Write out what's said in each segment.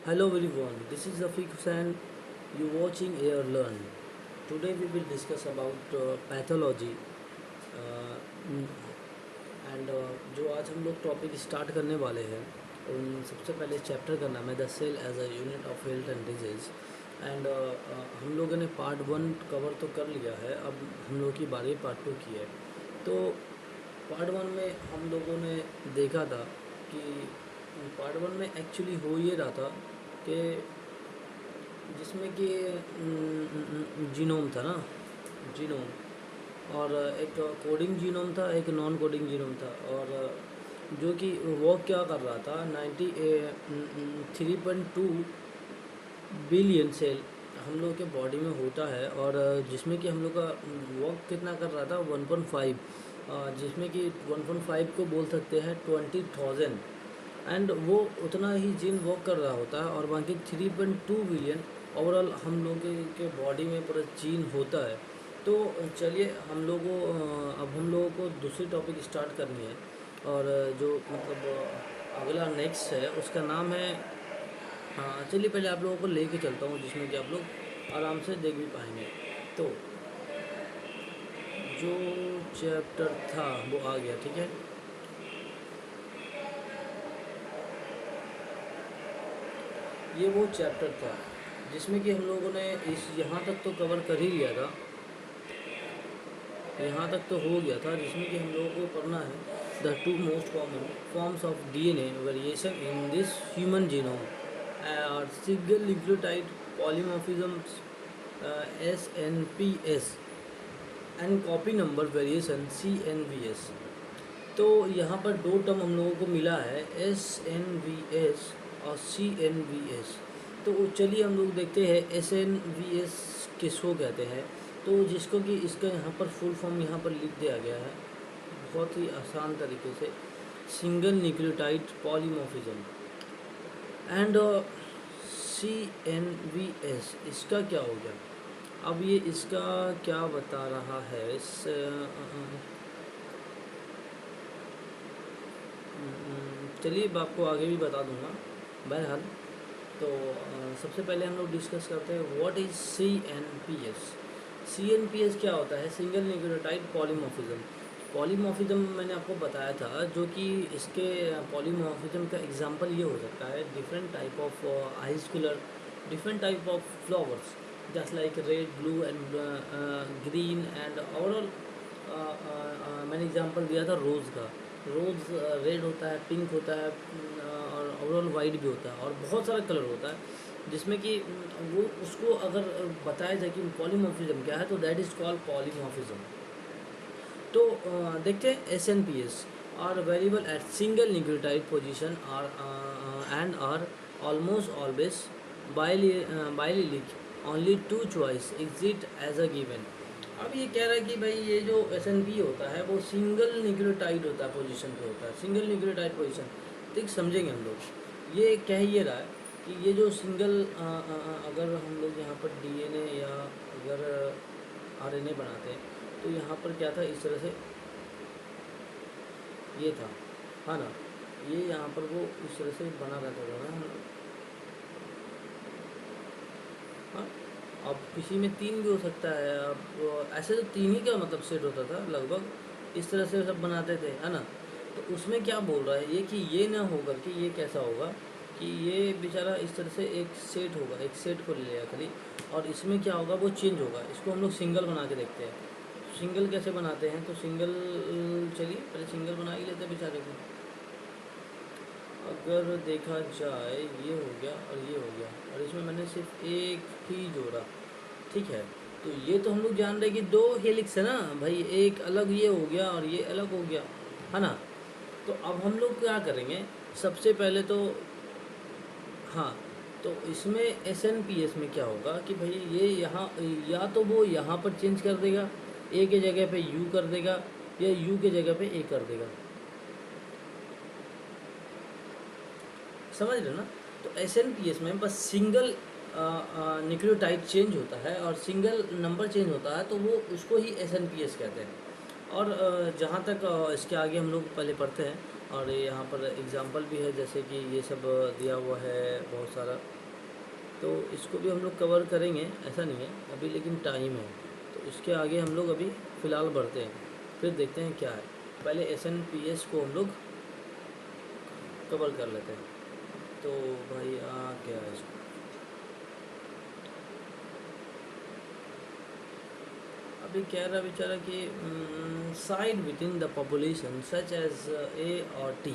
Hello everyone, this is Rafiq Hussain. You watching Air Learn. Today we will discuss about pathology. And जो आज हम लोग topic start करने वाले हैं उन सबसे पहले चैप्टर का नाम है the cell as a unit of health and disease. And हम लोगों ने पार्ट 1 कवर तो कर लिया है, अब हम लोग की बारी पार्ट 2 की है। तो पार्ट 1 में हम लोगों ने देखा था कि पार्ट 1 में एक्चुअली हो ये रहा था कि जिसमें कि जीनोम था ना, जीनोम, और एक कोडिंग जीनोम था, एक नॉन कोडिंग जीनोम था। और जो कि वो क्या कर रहा था, 3.2 बिलियन सेल हम लोग के बॉडी में होता है, और जिसमें कि हम लोग का वर्क कितना कर रहा था 1.5, जिसमें कि 1.5 को बोल सकते हैं 20,000। एंड वो उतना ही जीन वर्क कर रहा होता है, और बाकी 3.2 बिलियन ओवरऑल हम लोग के बॉडी में पूरा जीन होता है। तो चलिए अब हम लोगों को दूसरी टॉपिक स्टार्ट करनी है, और जो मतलब अगला नेक्स्ट है उसका नाम है, चलिए पहले आप लोगों को लेके चलता हूँ जिसमें कि आप लोग आराम से देख भी पाएंगे। तो जो चैप्टर था वो आ गया, ठीक है। ये वो चैप्टर था जिसमें कि हम लोगों ने इस यहाँ तक तो कवर कर ही लिया था, यहाँ तक तो हो गया था, जिसमें कि हम लोगों को पढ़ना है the 2 most common forms of DNA variation in this human genome और single nucleotide polymorphisms SNPs and copy number variation CNVS। तो यहाँ पर दो टर्म हम लोगों को मिला है, SNVS और CNVS। तो चलिए हम लोग देखते हैं SNVS किसको कहते हैं। तो जिसको कि इसका यहाँ पर फुल फॉर्म यहाँ पर लिख दिया गया है बहुत ही आसान तरीके से, single nucleotide polymorphism. And CNVS इसका क्या हो गया, अब ये इसका क्या बता रहा है चलिए आपको आगे भी बता दूंगा बहरहाल। तो सबसे पहले हम लोग डिस्कस करते हैं व्हाट इज़ CNPS। CNPS क्या होता है, सिंगल न्यूक्लियोटाइड पॉलीमॉर्फिज्म। पॉलीमॉर्फिज्म मैंने आपको बताया था, जो कि इसके पॉलीमॉर्फिज्म का एग्जांपल ये हो सकता है different type of ice colour, different type of flowers just like red, blue and green and overall. मैंने एग्जांपल दिया था रोज़ का, रोज़ रेड होता है, पिंक होता है, और ओवरऑल वाइट भी होता है, और बहुत सारा कलर होता है, जिसमें कि वो उसको अगर बताया जाए कि पॉलीमॉर्फिज्म क्या है तो दैट इज़ कॉल्ड पॉलीमॉर्फिज्म। तो देखते हैं SNPs are variable at single nucleotide position are and are almost always biallelic, only 2 choice exist at a given. अब ये कह रहा है कि भाई ये जो SNP होता है वो सिंगल न्यूक्लियोटाइड होता है, पोजीशन पे होता है, सिंगल न्यूक्लियोटाइड पोजीशन। ठीक समझेंगे हम लोग, ये कह ये रहा है कि ये जो सिंगल अगर हम लोग यहाँ पर DNA या अगर RNA बनाते हैं तो यहाँ पर क्या था, इस तरह से ये था, हाँ ना, ये यहाँ पर वो इस तरह से बना रहता था ना। हाँ, अब किसी में 3 भी हो सकता है, अब ऐसे तो 3 ही का मतलब सेट होता था लगभग, इस तरह से सब बनाते थे, है ना। तो उसमें क्या बोल रहा है ये कि ये ना होकर कि ये कैसा होगा कि ये बेचारा इस तरह से एक सेट होगा, एक सेट को ले लिया खाली, और इसमें क्या होगा वो चेंज होगा। इसको हम लोग सिंगल बना के देखते हैं। सिंगल कैसे बनाते हैं, तो सिंगल, चलिए पहले सिंगल बना ही लेते हैं बेचारे को। अगर देखा जाए ये हो गया और ये हो गया, और इसमें मैंने सिर्फ एक ही जोड़ा, ठीक है। तो ये तो हम लोग जान रहे हैं कि 2 हेलिक्स है ना भाई, एक अलग ये हो गया और ये अलग हो गया, है ना। तो अब हम लोग क्या करेंगे, सबसे पहले तो हाँ, तो इसमें SNPs में क्या होगा कि भाई ये यहाँ या तो वो यहाँ पर चेंज कर देगा, A के जगह पे U कर देगा, या U के जगह पे A कर देगा, समझ रहे हो ना। तो SNPs में बस सिंगल न्यूक्लियोटाइड चेंज होता है और सिंगल नंबर चेंज होता है, तो वो उसको ही SNPs कहते हैं। और जहाँ तक इसके आगे हम लोग पहले पढ़ते हैं, और यहाँ पर एग्ज़ाम्पल भी है, जैसे कि ये सब दिया हुआ है बहुत सारा, तो इसको भी हम लोग कवर करेंगे, ऐसा नहीं है अभी, लेकिन टाइम है तो इसके आगे हम लोग अभी फ़िलहाल बढ़ते हैं, फिर देखते हैं क्या है। पहले SNPS को हम लोग कवर कर लेते हैं। तो भाई क्या है इसको, अभी कह रहा बेचारा कि side within the population such as A और T।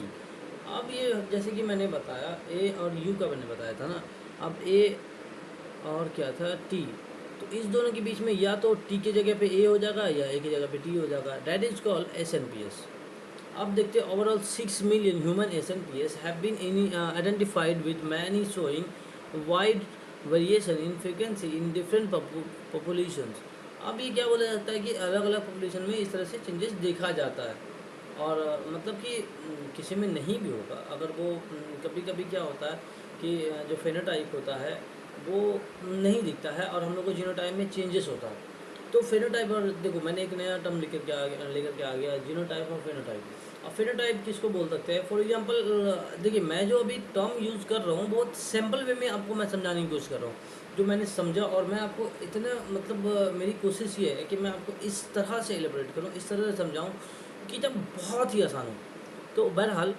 अब ये जैसे कि मैंने बताया A और U का मैंने बताया था ना, अब A और क्या था T, तो इस दोनों के बीच में या तो T की जगह पे A हो जाएगा या A की जगह पे T हो जाएगा, दैट इज कॉल्ड SNPS। अब देखते हैं, overall 6 million human SNPS have been identified with many showing wide variation in frequency in different populations. अब ये क्या बोला जाता है कि अलग अलग पॉपुलेशन में इस तरह से चेंजेस देखा जाता है, और मतलब कि किसी में नहीं भी होगा, अगर वो कभी कभी क्या होता है कि जो फेनोटाइप होता है वो नहीं दिखता है और हम लोग को जीनोटाइप में चेंजेस होता है। तो फेनोटाइप, और देखो मैंने एक नया टर्म लेकर के आ गया जीनोटाइप और फेनोटाइप। अब फेनोटाइप किसको बोल सकते हैं, फॉर एग्जांपल देखिए मैं जो अभी टर्म यूज़ कर रहा हूँ बहुत सिंपल वे में आपको मैं समझाने की कोशिश कर रहा हूँ, जो मैंने समझा, और मैं आपको इतना मतलब मेरी कोशिश ये है कि मैं आपको इस तरह से एलिब्रेट करूँ, इस तरह से समझाऊँ कि जब बहुत ही आसान हो। तो बहरहाल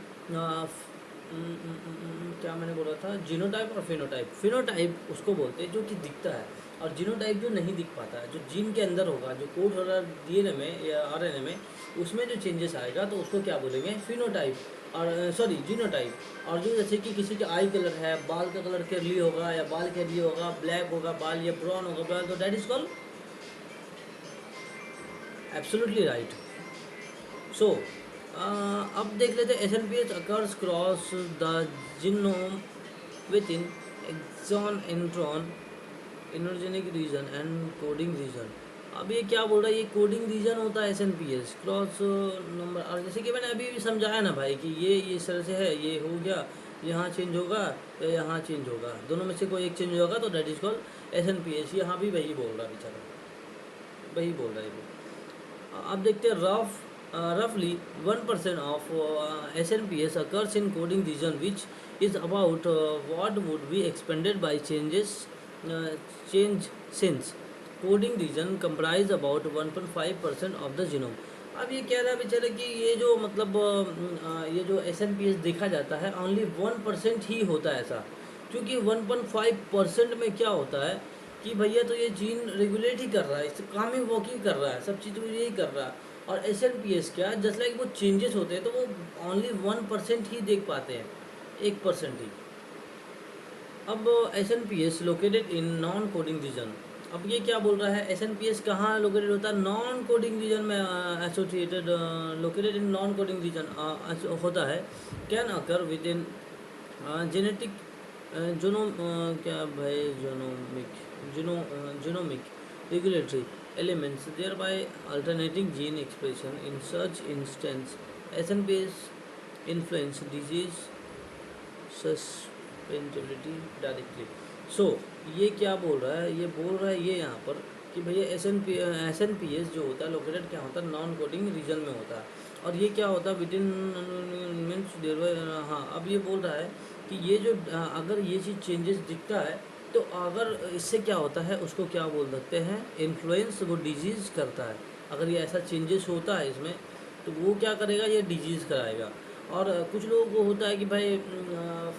क्या मैंने बोला था, जीनोटाइप और फिनोटाइप। फिनोटाइप उसको बोलते हैं जो कि दिखता है, और जीनोटाइप जो नहीं दिख पाता है, जो जीन के अंदर होगा, जो कोड हो रहा है DNA में या RNA में, उसमें जो चेंजेस आएगा तो उसको क्या बोलेंगे, फिनोटाइप और सॉरी जीनोटाइप। और जो जैसे कि किसी का आई कलर है, बाल का कलर कर्ली होगा या बाल कर्ली होगा, ब्लैक होगा बाल या ब्राउन होगा बाल, तो that is called absolutely right. So अब देख लेते हैं SNPS occurs cross the genome within exon intron intergenic region and coding region. अब ये क्या बोल रहा है, ये कोडिंग रीजन होता है SNPS क्रॉस नंबर, और जैसे कि मैंने अभी भी समझाया ना भाई कि ये इस तरह से है, ये हो गया, यहाँ चेंज होगा या यहाँ चेंज होगा, दोनों में से कोई एक चेंज होगा तो दैट इज कॉल्ड SNPS। यहाँ भी वही बोल रहा है बेचारा, वही बोल रहा है वो। अब देखते हैं roughly 1% of SNPS occurs in coding region, which is about what would be expanded by change since coding region comprise about 1.5% of the genome। अब ये कह रहा है बेचारे कि ये जो मतलब ये जो SNPS देखा जाता है ओनली 1% ही होता है ऐसा, क्योंकि 1.5% में क्या होता है कि भैया तो ये जीन रेगुलेट ही कर रहा है, इससे काम ही वर्किंग कर रहा है, सब चीज़ वो यही कर रहा है। और SNPS क्या, जस्ट लाइक वो चेंजेस होते हैं तो वो ओनली 1% ही देख पाते हैं, 1% ही। अब SNPS located in non coding region. अब ये क्या बोल रहा है, SNPS कहाँ लोकेटेड होता है, नॉन कोडिंग रीजन में associated, located in non coding region होता है। Can occur with in genetic जोनो क्या भाई genomic regulatory elements, thereby alternating gene expression. In such instance, SNPs influence disease susceptibility directly. So ये क्या बोल रहा है, ये बोल रहा है ये यहाँ पर कि भैया SNPS जो होता है लोकेटेड क्या होता है, नॉन कोडिंग रीजन में होता है, और ये क्या होता है विद इन मीन्स देर। हाँ, अब ये बोल रहा है कि ये जो अगर ये चीज़ चेंजेस दिखता है तो अगर इससे क्या होता है उसको क्या बोल सकते हैं, इन्फ्लुएंस, वो डिजीज़ करता है। अगर ये ऐसा चेंजेस होता है इसमें तो वो क्या करेगा, ये डिजीज़ कराएगा। और कुछ लोगों को होता है कि भाई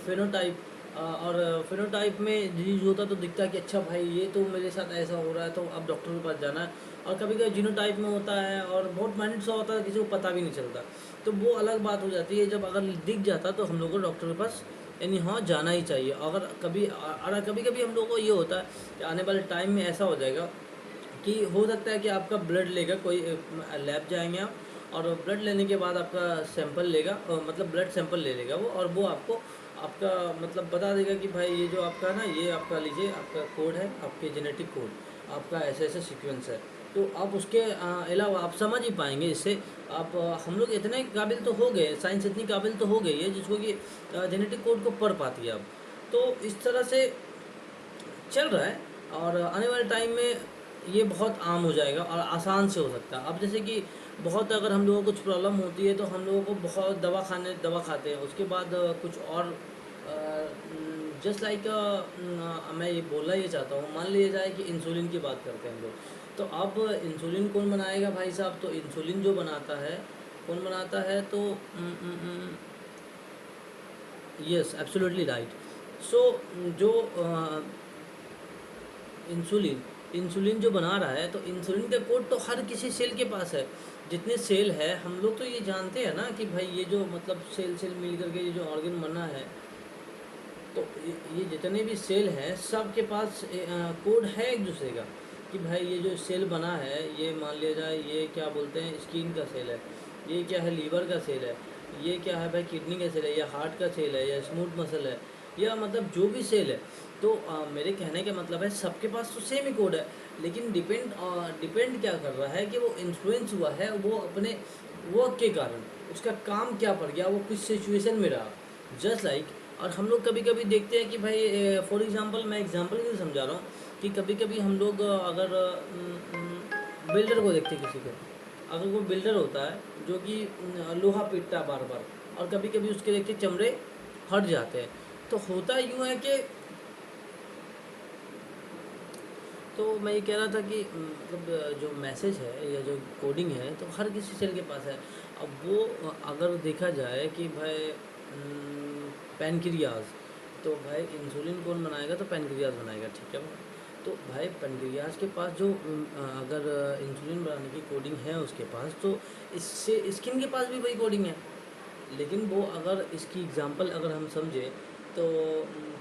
फेनोटाइप, और फेनोटाइप में डिजीज़ होता तो दिखता है कि अच्छा भाई ये तो मेरे साथ ऐसा हो रहा है तो अब डॉक्टर के पास जाना है। और कभी कभी जीनोटाइप में होता है और बहुत माइनर सा होता है, किसी को पता भी नहीं चलता, तो वो अलग बात हो जाती है। जब अगर दिख जाता तो हम लोग को डॉक्टर के पास यानी हाँ जाना ही चाहिए। अगर कभी कभी कभी हम लोगों को ये होता है कि आने वाले टाइम में ऐसा हो जाएगा कि हो सकता है कि आपका ब्लड लेगा कोई, लैब जाएंगे आप, और ब्लड लेने के बाद आपका सैंपल लेगा, मतलब ब्लड सैंपल ले लेगा वो, और वो आपको आपका मतलब बता देगा कि भाई ये जो आपका ना, ये आपका लीजिए, आपका कोड है, आपके जेनेटिक कोड, आपका ऐसे ऐसे सीक्वेंस है। तो आप उसके अलावा आप समझ ही पाएंगे इससे। आप हम लोग इतने काबिल तो हो गए, साइंस इतनी काबिल तो हो गई है जिसको कि जेनेटिक कोड को पढ़ पाती है अब। तो इस तरह से चल रहा है, और आने वाले टाइम में ये बहुत आम हो जाएगा और आसान से हो सकता है। अब जैसे कि बहुत अगर हम लोगों को कुछ प्रॉब्लम होती है तो हम लोगों को बहुत दवा खाते हैं, उसके बाद कुछ और जस्ट लाइक मैं ये बोलना ये चाहता हूँ, मान लिया जाए कि इंसुलिन की बात करते हैं हम लोग। तो अब इंसुलिन कौन बनाएगा भाई साहब? तो इंसुलिन जो बनाता है, कौन बनाता है? तो यस, एब्सोल्युटली राइट। सो जो इंसुलिन इंसुलिन जो बना रहा है, तो इंसुलिन का कोड तो हर किसी सेल के पास है। जितने सेल है हम लोग तो ये जानते हैं ना कि भाई ये जो मतलब सेल सेल मिल करके ये जो ऑर्गन बना है, तो ये जितने भी सेल हैं सब के पास कोड है एक दूसरे का, कि भाई ये जो सेल बना है, ये मान लिया जाए ये क्या बोलते हैं, स्किन का सेल है, ये क्या है, लीवर का सेल है, ये क्या है भाई, किडनी का सेल है, या हार्ट का सेल है, या स्मूथ मसल है, या मतलब जो भी सेल है। तो मेरे कहने का मतलब है सबके पास तो सेम ही कोड है, लेकिन डिपेंड क्या कर रहा है कि वो इन्फ्लुएंस हुआ है वो अपने वर्क के कारण, उसका काम क्या पड़ गया, वो किस सिचुएशन में रहा। जस्ट लाइक और हम लोग कभी कभी देखते हैं कि भाई फॉर एग्जांपल, मैं एग्जांपल के लिए समझा रहा हूँ कि कभी कभी हम लोग अगर बिल्डर को देखते हैं, किसी को अगर वो बिल्डर होता है जो कि लोहा पीटता है बार बार, और कभी कभी उसके देखते चमड़े हट जाते हैं, तो होता यूँ है कि, तो मैं ये कह रहा था कि मतलब जो मैसेज है या जो कोडिंग है तो हर किसी सेल के पास है। अब वो अगर देखा जाए कि भाई पैनक्रियाज, तो भाई इंसुलिन कौन बनाएगा? तो पैनक्रियाज बनाएगा, ठीक है। तो भाई पैनक्रियाज के पास जो अगर इंसुलिन बनाने की कोडिंग है उसके पास, तो इससे स्किन के पास भी वही कोडिंग है। लेकिन वो अगर इसकी एग्जांपल अगर हम समझे तो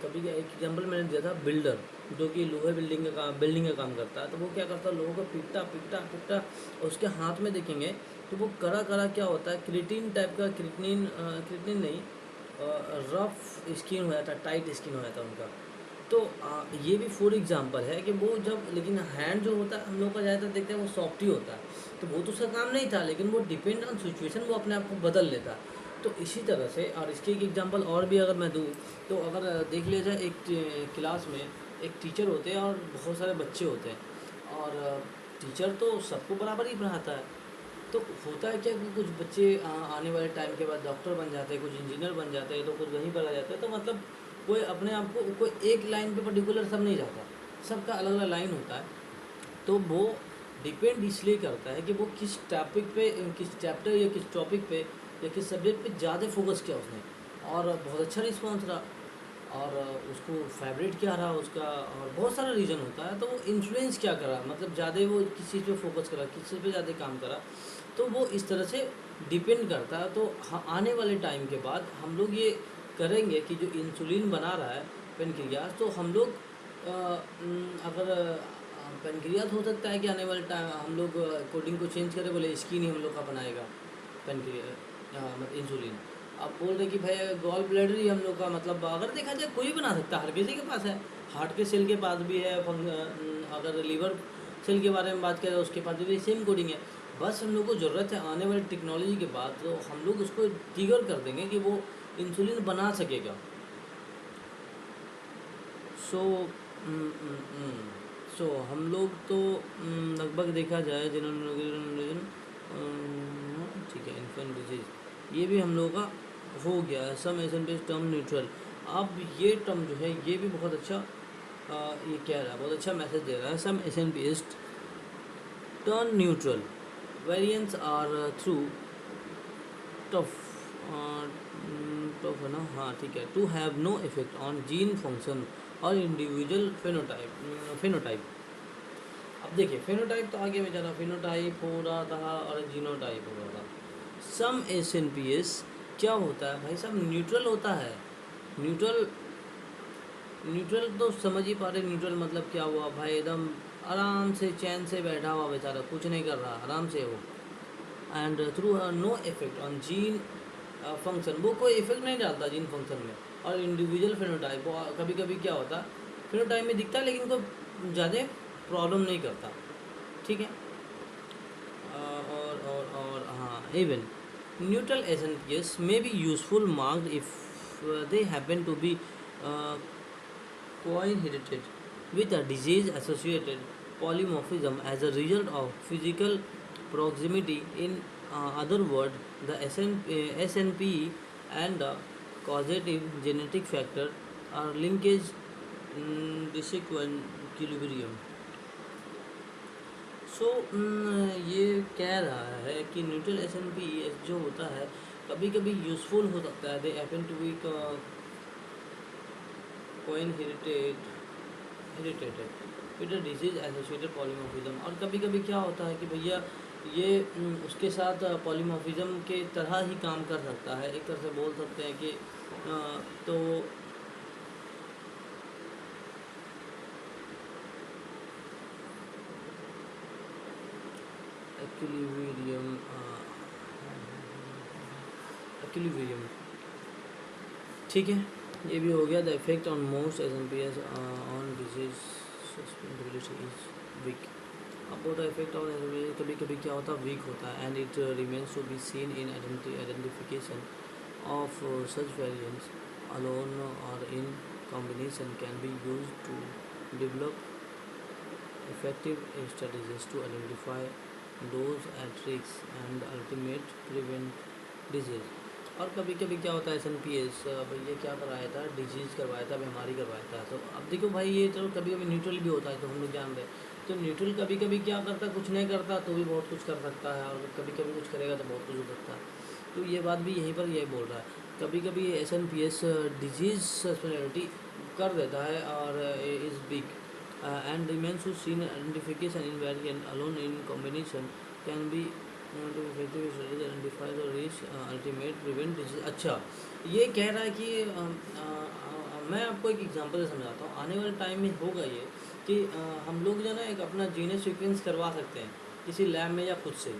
कभी एक एग्जांपल मैंने दिया था, बिल्डर जो कि लोहे बिल्डिंग का काम करता है, तो वो क्या करता है, लोगों को पिटता पिटता पिटता, और उसके हाथ में देखेंगे तो वो करा करा क्या होता है, क्रिटिन टाइप का, क्रिटिन नहीं, रफ स्किन हो जाता है, टाइट स्किन हो जाता है उनका। तो ये भी फॉर एग्जांपल है कि वो जब, लेकिन हैंड जो होता है हम लोग का ज़्यादातर देखते हैं वो सॉफ्ट ही होता है, तो वो तो उसका काम नहीं था, लेकिन वो डिपेंड ऑन सिचुएशन वो अपने आप को बदल लेता है। तो इसी तरह से, और इसकी एक एग्जांपल और भी अगर मैं दूँ, तो अगर देख लिया जाए एक क्लास में एक टीचर होते हैं और बहुत सारे बच्चे होते हैं, और टीचर तो सबको बराबर ही पढ़ाता है। तो होता है क्या कि कुछ बच्चे आने वाले टाइम के बाद डॉक्टर बन जाते हैं, कुछ इंजीनियर बन जाते हैं, तो कुछ वहीं पर आ जाते हैं। तो मतलब कोई अपने आप को, कोई एक लाइन पे पर्टिकुलर सब नहीं जाता, सबका अलग अलग लाइन होता है। तो वो डिपेंड इसलिए करता है कि वो किस टॉपिक पे, किस चैप्टर या किस टॉपिक पे या किस सब्जेक्ट पे ज़्यादा फोकस किया उसने, और बहुत अच्छा रिस्पॉन्स रहा, और उसको फेवरेट क्या रहा उसका, और बहुत सारा रीज़न होता है। तो वो इन्फ्लुएंस क्या करा, मतलब ज़्यादा वो किस चीज़ पे फोकस करा, किस चीज़ पे ज़्यादा काम करा, तो वो इस तरह से डिपेंड करता है। तो आने वाले टाइम के बाद हम लोग ये करेंगे कि जो इंसुलिन बना रहा है पेनक्रियाज, तो हम लोग अगर पेनक्रियाज हो सकता है कि आने वाले टाइम हम लोग कोडिंग को चेंज करें, बोले स्किन ही हम लोग का बनाएगा पेनक्रिया मतलब इंसुलिन। अब बोल रहे कि भाई गॉल ब्लैडर ही हम लोग का, मतलब अगर देखा जाए कोई भी बना सकता है, हर किसी के पास है, हार्ट के सेल के पास भी है, अगर लीवर सेल के बारे में बात करें उसके पास भी सेम कोडिंग है। बस हम लोग को ज़रूरत है आने वाली टेक्नोलॉजी के बाद, तो हम लोग उसको ट्रिगर कर देंगे कि वो इंसुलिन बना सकेगा। सो सो हम लोग तो लगभग देखा जाए जिन्होंने, ठीक है, इन्फेंट डिजीज ये भी हम लोग का हो गया है। सम एसन पे टर्म न्यूट्रल, अब ये टर्म जो है ये भी बहुत अच्छा ये कह रहा है, बहुत अच्छा मैसेज दे रहा है। सम एसन turn neutral variants are through tough tough है ना, हाँ ठीक है, to have no effect on gene function और इंडिविजुअल फेनोटाइप। अब देखिए फेनोटाइप तो आगे में जाना, फेनोटाइप हो रहा था और जीनोटाइप हो रहा था। सम एस क्या होता है भाई साहब, न्यूट्रल होता है। न्यूट्रल न्यूट्रल तो समझ ही पा रहे, न्यूट्रल मतलब क्या हुआ भाई, एकदम आराम से चैन से बैठा हुआ बेचारा, कुछ नहीं कर रहा, आराम से हो। And through no effect on gene function, वो कोई इफेक्ट नहीं डालता जीन फंक्शन में। और इंडिविजुअल फेनोटाइप, वो कभी कभी क्या होता है फेनोटाइप में दिखता है लेकिन कोई ज़्यादा प्रॉब्लम नहीं करता, ठीक है। और हाँ, इवन न्यूट्रल एसेंटियस may be useful marked if they happen to be coinherited with a disease associated polymorphism as a result of physical proximity. In other words, the SNP and the causative genetic factor are linkage disequilibrium. सो ये कह रहा है कि neutral S N P जो होता है कभी कभी यूज़फुल हो सकता है. They happen to be coinherited with the disease associated polymorphism. और कभी कभी क्या होता है कि भैया ये उसके साथ पॉलीमॉर्फिज्म के तरह ही काम कर सकता है. एक तरह से बोल सकते हैं कि तो एक्विलिब्रियम. ठीक है, ये भी हो गया. The effect on most S N P S on disease sustainability is weak. अब द इफेक्ट ऑन कभी कभी क्या होता है वीक होता है. And it remains to be seen in identification of such variants alone और in combination can be used to develop effective strategies to identify those at risk and ultimate prevent disease. और कभी कभी क्या होता है S N P S भैया क्या करवाया था, डिजीज़ करवाया था, बीमारी करवाया था. तो अब देखो भाई ये चलो कभी कभी न्यूट्रल भी होता है तो हम लोग जान रहे हैं. तो न्यूट्रल कभी कभी क्या करता है, कुछ नहीं करता तो भी बहुत कुछ कर सकता है, और कभी कभी कुछ करेगा तो बहुत कुछ हो सकता है. तो ये बात भी यहीं पर यही बोल रहा है. कभी कभी S N P S disease sustainability कर देता है और is big and remains to see identification in variant alone in combination can be effective strategy identify the risk ultimate prevent disease. अच्छा, ये कह रहा है कि मैं आपको एक एग्जांपल से समझाता हूँ. आने वाले टाइम में होगा ये कि हम लोग जो है ना एक अपना जीनस सीक्वेंस करवा सकते हैं किसी लैब में या खुद से.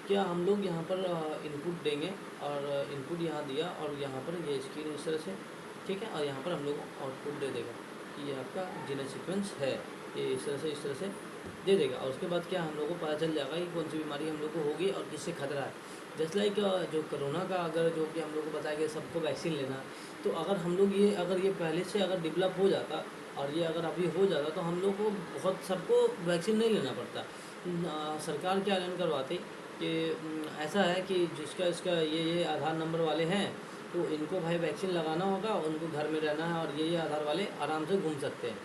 क्या हम लोग यहाँ पर इनपुट देंगे और इनपुट यहाँ दिया और यहाँ पर ये स्क्रीन इस तरह से, ठीक है, और यहाँ पर हम लोग आउटपुट दे देगा कि ये आपका जीनस सीक्वेंस है, ये इस तरह से दे देगा. और उसके बाद क्या हम लोग को पता चल जाएगा कि कौन सी बीमारी हम लोग को होगी और किससे खतरा है. जस्ट लाइक जो कोरोना का अगर जो कि हम लोग को बताया गया सबको वैक्सीन लेना, तो अगर हम लोग ये पहले से अगर डेवलप हो जाता और ये अगर अभी हो जाता तो हम लोग को बहुत सबको वैक्सीन नहीं लेना पड़ता. सरकार क्या ऐलान करवाती कि ऐसा है कि जिसका इसका ये आधार नंबर वाले हैं तो इनको भाई वैक्सीन लगाना होगा, उनको घर में रहना है और ये आधार वाले आराम से घूम सकते हैं.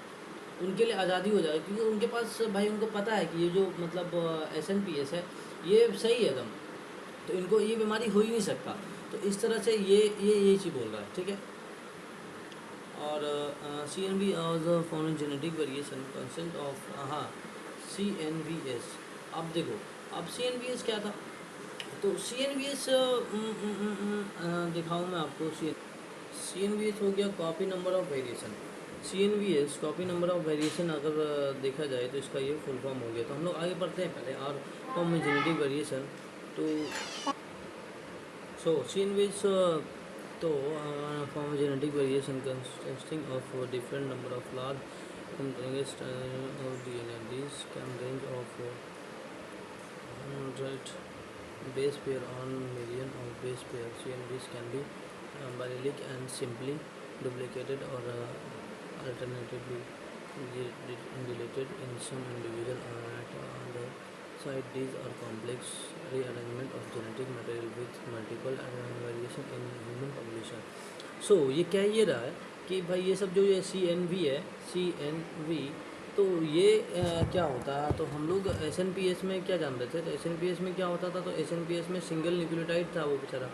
उनके लिए आज़ादी हो जाएगी क्योंकि उनके पास भाई उनको पता है कि ये जो मतलब एस एन पी एस है ये सही है एकदम, तो इनको ये बीमारी हो ही नहीं सकता. तो इस तरह से ये चीज़ बोल रहा है, ठीक है. और C N B form genetic variation consent of C N V S. अब देखो, अब सी एन वी एस क्या था, तो सी एन वी एस दिखाऊँ मैं आपको. सी एन वी एस हो गया copy number of variation. C N V S copy number of variation अगर देखा जाए तो इसका ये फुल फॉर्म हो गया. तो हम लोग आगे बढ़ते हैं पहले. और फॉर्म में जेनेटिक वेरिएशन तो सी एन वी एस तो form genetic variation consisting of different number of large of DNA. These can range of 100 base pair on million of base pair. CNVs can be biallelic and simply duplicated or alternatively deleted in some individual at the site. These are complex rearrangement of genetic material with multiple variation in human population. So ये कह ये रहा है कि भाई ये सब जो ये CNV है, CNV तो ये क्या होता है. तो हम लोग SNPS में क्या जान रहे थे, तो SNPS में क्या होता था, तो SNPS में सिंगल न्यूक्लियोटाइड था वो बेचारा.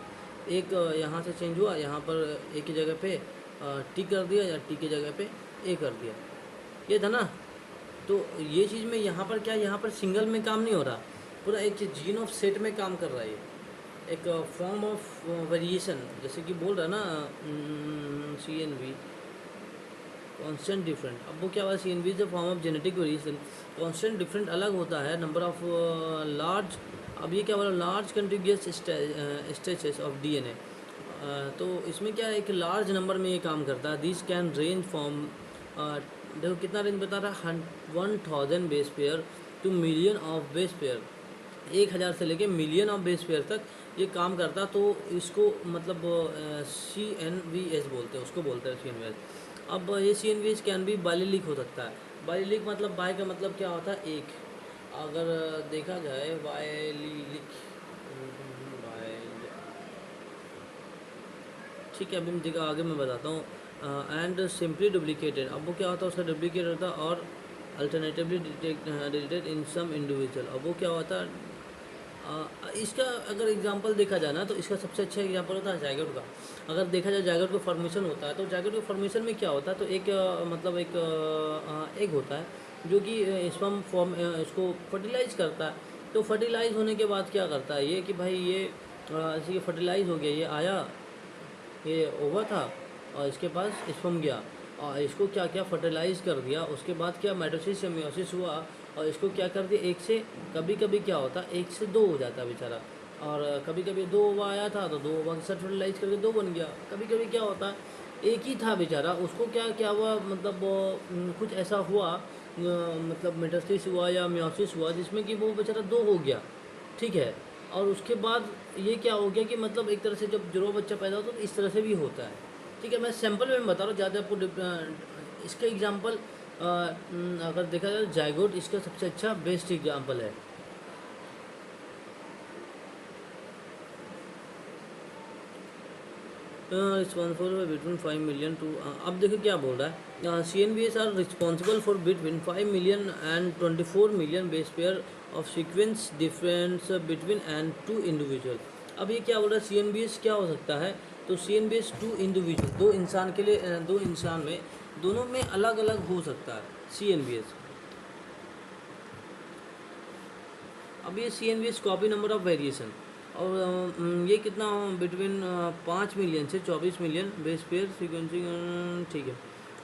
एक यहाँ से चेंज हुआ, यहाँ पर ए की जगह पे टी कर दिया या टी की जगह पे ए कर दिया, ये था ना. तो ये चीज़ में यहाँ पर क्या, यहाँ पर सिंगल में काम नहीं हो रहा, पूरा एक जीन ऑफ सेट में काम कर रहा है. एक फॉर्म ऑफ वेरिएशन जैसे कि बोल रहा है ना CNV कॉन्स्टेंट डिफरेंट. अब वो क्या हुआ, CNV is the form of genetic variation. Constant different अलग होता है नंबर ऑफ लार्ज. अब ये क्या बोला, large continuous stretches of DNA. तो इसमें क्या है, एक लार्ज नंबर में ये काम करता है. दिस कैन रेंज फ्रॉम देखो कितना रेंज बता रहा है, 1000 base pair two million of base pair. 1000 से लेके मिलियन ऑफ बेस पेयर तक ये काम करता. तो इसको मतलब CNVS बोलते हैं, उसको बोलते हैं CNVS. अब ये CNVS कैन भी बाइलेलिक हो सकता है. बाइलेलिक मतलब बाई का मतलब क्या होता है, एक. अगर देखा जाए वायलिलिक, ठीक है, अभी मैं देखा आगे मैं बताता हूँ। एंड सिंपली डुप्लीकेटेड, अब वो क्या होता है, उसका डुप्लीकेट होता है, और alternatively detected in some individual. अब वो क्या होता है, इसका अगर एग्जांपल देखा जाए ना, तो इसका सबसे अच्छा एग्जांपल होता है जैगेट का। अगर देखा जाए जैगेट का फॉर्मेशन होता है, तो जैगेट के फॉर्मेशन में क्या होता है, तो एक मतलब एक एग होता है जो कि स्पर्म फॉर्म इसको फर्टिलाइज करता है। तो फर्टिलाइज होने के बाद क्या करता है ये कि भाई ये जैसे कि फर्टिलाइज हो गया, ये आया, ये ओवा था, और इसके पास स्पर्म गया, और इसको क्या क्या फर्टिलाइज कर दिया। उसके बाद क्या माइटोसिस या मियोसिस हुआ, और इसको क्या कर दिया, एक से कभी कभी क्या होता है एक से दो हो जाता है बेचारा, और कभी कभी दो ओवा आया था तो दो ओवा के साथ फर्टिलाइज करके दो बन गया। कभी कभी क्या होता है एक ही था बेचारा, उसको क्या क्या हुआ, मतलब कुछ ऐसा हुआ, मतलब मेटास्टेसिस हुआ या मियोसिस हुआ, जिसमें कि वो बेचारा दो हो गया, ठीक है। और उसके बाद ये क्या हो गया कि मतलब एक तरह से जब जुड़वा बच्चा पैदा होता है तो इस तरह से भी होता है, ठीक है। मैं सैंपल में बता रहा हूँ, ज़्यादा आपको इसका एग्जांपल अगर देखा जाए जायगोट इसका सबसे अच्छा बेस्ट एग्जांपल है। रिस्पॉन्सिबल बिटवीन 5 मिलियन टू, अब देखो क्या बोल रहा है, C N B S are responsible for between 5 million and 24 million base pair of sequence difference between and two individual. अब ये क्या बोल रहा है, सी एन बी एस क्या हो सकता है, तो C N B S two individual, दो इंसान के लिए दो इंसान में दोनों में अलग अलग हो सकता है सी एन बी एस। अब ये C N B S copy number of variation, और ये कितना बिटवीन 5 मिलियन से 24 मिलियन बेस पेयर सीक्वेंसिंग, ठीक है,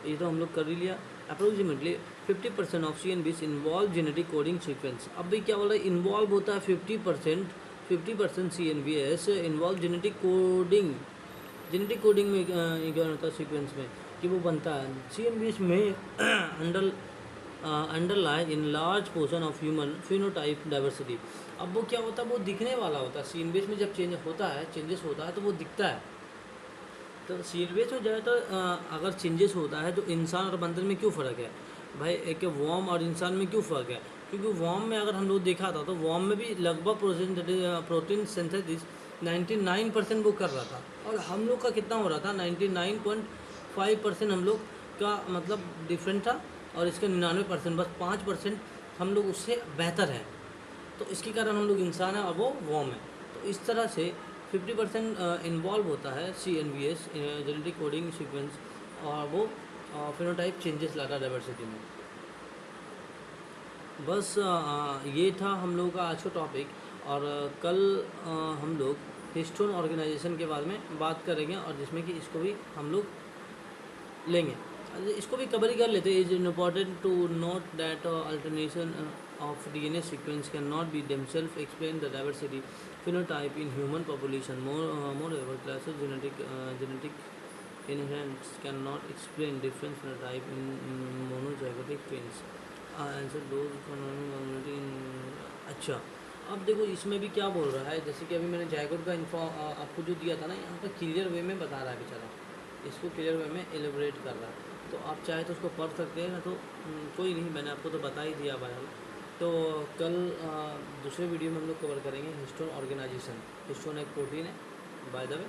ये तो हम लोग कर ही लिया। अप्रोक्सीमेटली 50% ऑफ सी एन बीस इन्वॉल्व जेनेटिक कोडिंग सीक्वेंस। अब भी क्या बोल रहा है, इन्वॉल्व होता है 50% C N B S involve genetic coding. Genetic coding में क्या होता है सीक्वेंस में कि वो बनता है सी एन बी एस में under underline in large portion of human phenotype diversity. अब वो क्या होता है, वो दिखने वाला होता है, सी बेस में जब चेंजेस होता है तो वो दिखता है। तो सी बेस में ज़्यादातर अगर चेंजेस होता है तो इंसान और बंदर में क्यों फ़र्क है भाई, एक वॉर्म और इंसान में क्यों फ़र्क है, क्योंकि वॉर्म में अगर हम लोग देखा था तो वॉर्म में भी लगभग प्रोटीन सिंथेसिस 99% वो कर रहा था, और हम लोग का कितना हो रहा था 99.5% हम लोग का मतलब डिफरेंट था, और इसका 99% बस 5% हम लोग उससे बेहतर हैं। तो इसके कारण हम लोग इंसान हैं और वो वॉर्म है। तो इस तरह से 50% इन्वॉल्व होता है C N B S genetic coding sequence, और वो फिनोटाइप चेंजेस लाता है डाइवर्सिटी में। बस ये था हम लोगों का आज का टॉपिक, और कल हम लोग हिस्टोन ऑर्गेनाइजेशन के बारे में बात करेंगे, और जिसमें कि इसको भी हम लोग लेंगे, इसको भी कवर ही कर लेते हैं। Is important to note that alternation of DNA sequence cannot be themselves explain the diversity phenotype in human population. Moreover, classes genetic inheritance cannot explain different phenotype in monozygotic twins. Answer those in अच्छा, अब देखो इसमें भी क्या बोल रहा है, जैसे कि अभी मैंने जायगोट का इन्फो आपको जो दिया था ना, यहाँ पर क्लियर वे में बता रहा है बेचारा, इसको क्लियर वे में एलिब्रेट कर रहा है। तो आप चाहे तो उसको पढ़ सकते हैं ना, तो कोई नहीं, मैंने आपको तो बता ही दिया भाई। तो कल दूसरे वीडियो में हम लोग कवर करेंगे हिस्टोन ऑर्गेनाइजेशन। हिस्टोन एक प्रोटीन है बाय द वे।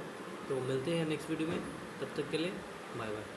तो मिलते हैं नेक्स्ट वीडियो में, तब तक के लिए बाय बाय।